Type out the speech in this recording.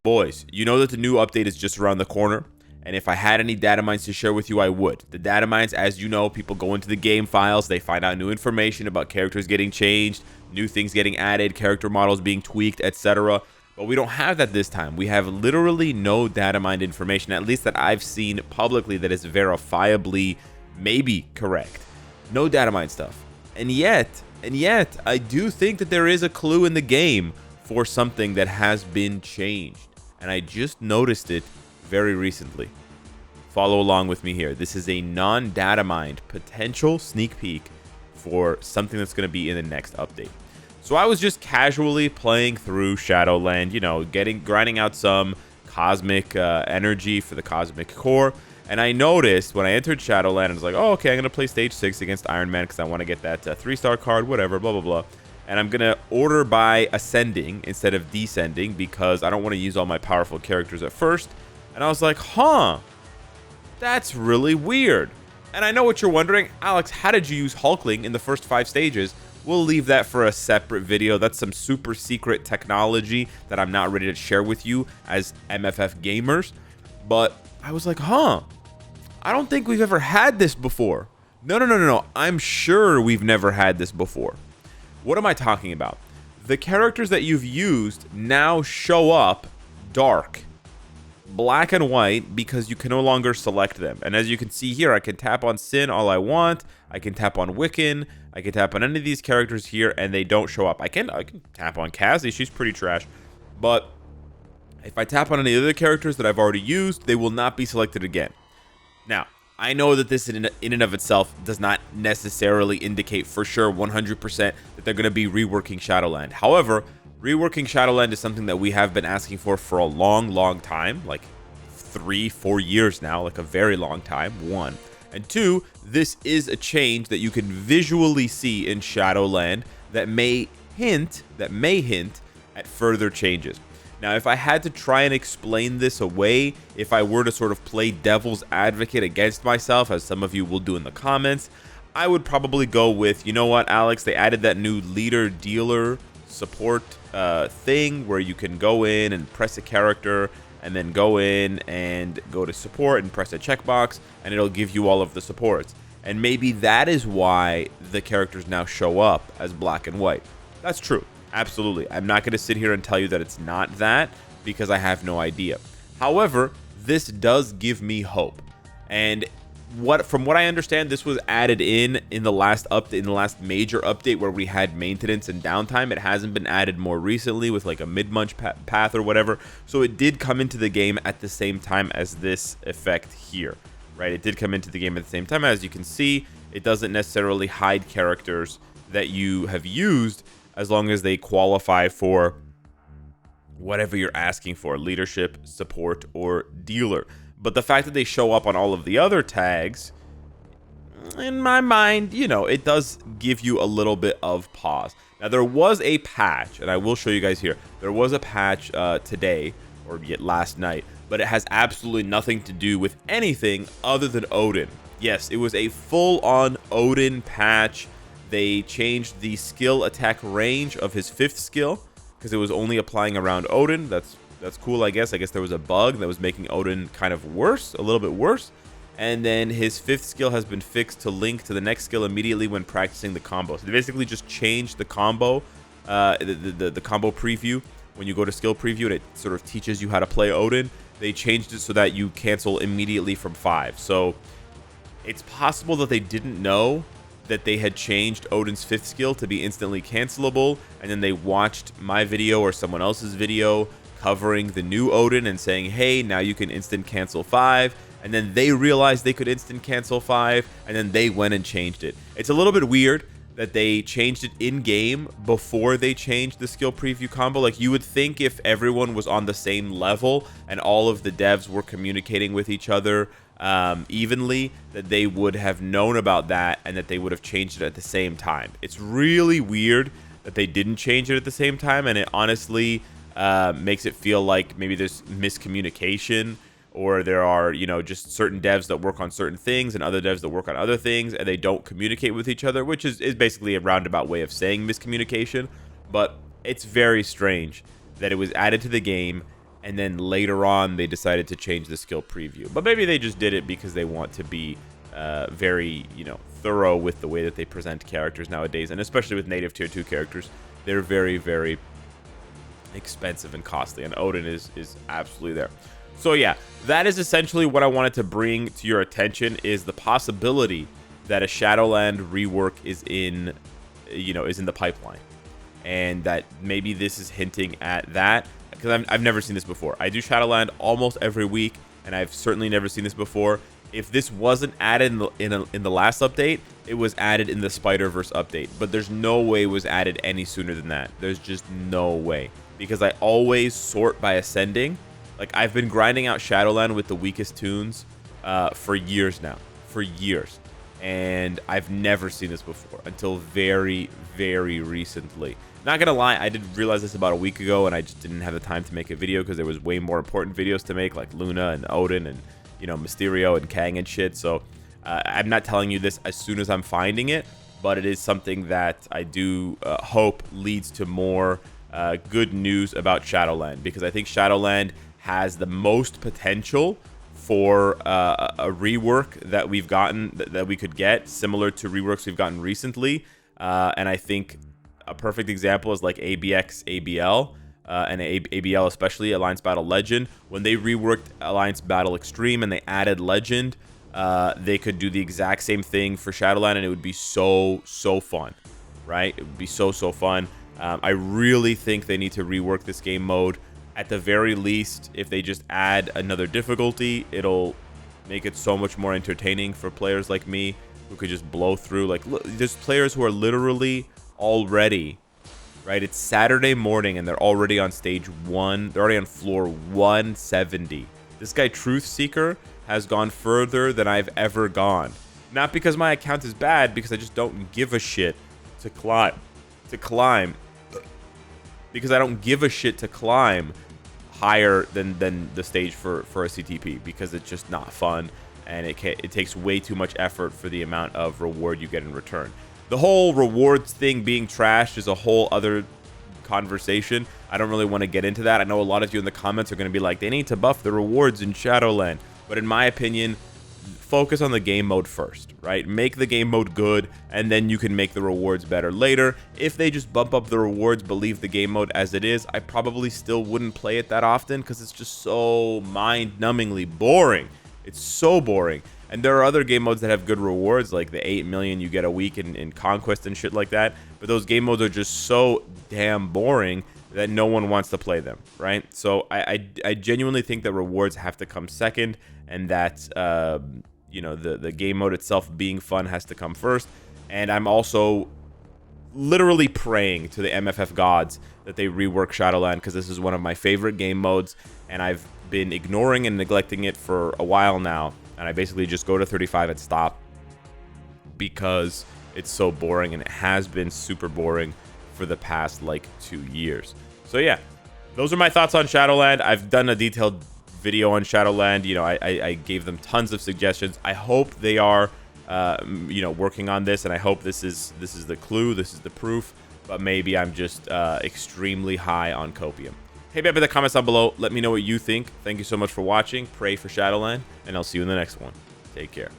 Boys, you know that the new update is just around the corner, and if I had any data mines to share with you, I would. The data mines, as you know, people go into the game files, they find out new information about characters getting changed, new things getting added, character models being tweaked, etc. But we don't have that this time. We have literally no data mined information, at least that I've seen publicly, that is verifiably maybe correct. No data mine stuff. And yet, I do think that there is a clue in the game for something that has been changed. And I just noticed it very recently. Follow along with me here. This is a non-data mined potential sneak peek for something that's going to be in the next update. So I was just casually playing through Shadowland, you know, grinding out some cosmic energy for the cosmic core. And I noticed when I entered Shadowland, I was like, oh, okay, I'm going to play stage 6 against Iron Man because I want to get that 3-star card, whatever, blah, blah, blah. And I'm going to order by ascending instead of descending because I don't want to use all my powerful characters at first. And I was like, huh, that's really weird. And I know what you're wondering. Alex, how did you use Hulkling in the first 5 stages? We'll leave that for a separate video. That's some super secret technology that I'm not ready to share with you as MFF gamers. But I was like, huh, I don't think we've ever had this before. No. I'm sure we've never had this before. What am I talking about? The characters that you've used now show up dark, black and white, because you can no longer select them. And as you can see here, I can tap on Sin all I want. I can tap on Wiccan. I can tap on any of these characters here, and they don't show up. I can tap on Cassie. She's pretty trash. But if I tap on any other characters that I've already used, they will not be selected again. Now, I know that this in and of itself does not necessarily indicate for sure 100% that they're going to be reworking Shadowland. However, reworking Shadowland is something that we have been asking for a long time, like 3-4 years now, like a very long time, 1. And 2, this is a change that you can visually see in Shadowland that may hint at further changes. Now, if I had to try and explain this away, if I were to sort of play devil's advocate against myself, as some of you will do in the comments, I would probably go with, you know what, Alex, they added that new leader-dealer support thing where you can go in and press a character and then go in and go to support and press a checkbox and it'll give you all of the supports. And maybe that is why the characters now show up as black and white. That's true. Absolutely. I'm not going to sit here and tell you that it's not that because I have no idea. However, this does give me hope. And from what I understand, this was added in the last update, in the last major update where we had maintenance and downtime. It hasn't been added more recently with like a mid-munch path or whatever. So it did come into the game at the same time as this effect here, right? It did come into the game at the same time. As you can see, it doesn't necessarily hide characters that you have used as long as they qualify for whatever you're asking for, leadership, support, or dealer. But the fact that they show up on all of the other tags, in my mind, you know, it does give you a little bit of pause. Now, there was a patch, and I will show you guys here. There was a patch today, or yet last night, but it has absolutely nothing to do with anything other than Odin. Yes, it was a full-on Odin patch. They changed the skill attack range of his 5th skill because it was only applying around Odin. That's cool, I guess. I guess there was a bug that was making Odin kind of worse, a little bit worse. And then his 5th skill has been fixed to link to the next skill immediately when practicing the combo. So they basically just changed the combo, the combo preview. When you go to skill preview and it sort of teaches you how to play Odin, they changed it so that you cancel immediately from 5. So it's possible that they didn't know that they had changed Odin's 5th skill to be instantly cancelable, and then they watched my video or someone else's video covering the new Odin and saying, hey, now you can instant cancel 5, and then they realized they could instant cancel 5, and then they went and changed it. It's a little bit weird that they changed it in-game before they changed the skill preview combo. Like, you would think if everyone was on the same level and all of the devs were communicating with each other evenly, that they would have known about that and that they would have changed it at the same time. It's really weird that they didn't change it at the same time, and it honestly makes it feel like maybe there's miscommunication, or there are, you know, just certain devs that work on certain things and other devs that work on other things, and they don't communicate with each other, which is basically a roundabout way of saying miscommunication. But it's very strange that it was added to the game and then later on they decided to change the skill preview. But maybe they just did it because they want to be very, thorough with the way that they present characters nowadays, and especially with native tier 2 characters. They're very, very expensive and costly, and Odin is absolutely there. So yeah, that is essentially what I wanted to bring to your attention, is the possibility that a Shadowland rework is in the pipeline, and that maybe this is hinting at that, because I've never seen this before. I do Shadowland almost every week, and I've certainly never seen this before. If this wasn't added in the last update, it was added in the Spider-Verse update. But there's no way it was added any sooner than that. There's just no way. Because I always sort by ascending. Like, I've been grinding out Shadowland with the weakest tunes for years now. For years. And I've never seen this before until very, very recently. Not gonna lie, I did realize this about a week ago, and I just didn't have the time to make a video because there was way more important videos to make, like Luna and Odin and Mysterio and Kang and shit. So I'm not telling you this as soon as I'm finding it, but it is something that I do hope leads to more good news about Shadowland, because I think Shadowland has the most potential for a rework that we've gotten, that we could get, similar to reworks we've gotten recently. And I think a perfect example is like ABX, ABL. And ABL, especially Alliance Battle Legend. When they reworked Alliance Battle Extreme and they added Legend, they could do the exact same thing for Shadowland, and it would be so fun, right? It would be so fun. I really think they need to rework this game mode. At the very least, if they just add another difficulty, it'll make it so much more entertaining for players like me who could just blow through. Like, look, there's players who are literally already... Right, it's Saturday morning and they're already on stage 1. They're already on floor 170. This guy, Truth Seeker, has gone further than I've ever gone. Not because my account is bad, because I just don't give a shit to climb. Because I don't give a shit to climb higher than the stage for a CTP, because it's just not fun, and it takes way too much effort for the amount of reward you get in return. The whole rewards thing being trashed is a whole other conversation. I don't really want to get into that. I know a lot of you in the comments are going to be like, they need to buff the rewards in Shadowland. But in my opinion, focus on the game mode first, right? Make the game mode good, and then you can make the rewards better later. If they just bump up the rewards but leave the game mode as it is, I probably still wouldn't play it that often, because it's just so mind-numbingly boring. It's so boring. And there are other game modes that have good rewards, like the 8 million you get a week in Conquest and shit like that. But those game modes are just so damn boring that no one wants to play them, right? So I genuinely think that rewards have to come second, and that the game mode itself being fun has to come first. And I'm also literally praying to the MFF gods that they rework Shadowland, because this is one of my favorite game modes, and I've been ignoring and neglecting it for a while now. And I basically just go to 35 and stop, because it's so boring, and it has been super boring for the past like 2 years. So yeah, those are my thoughts on Shadowland. I've done a detailed video on Shadowland. I gave them tons of suggestions. I hope they are working on this, and I hope this is the clue, this is the proof. But maybe I'm just extremely high on copium. Hit me up in the comments down below. Let me know what you think. Thank you so much for watching. Pray for Shadowland, and I'll see you in the next one. Take care.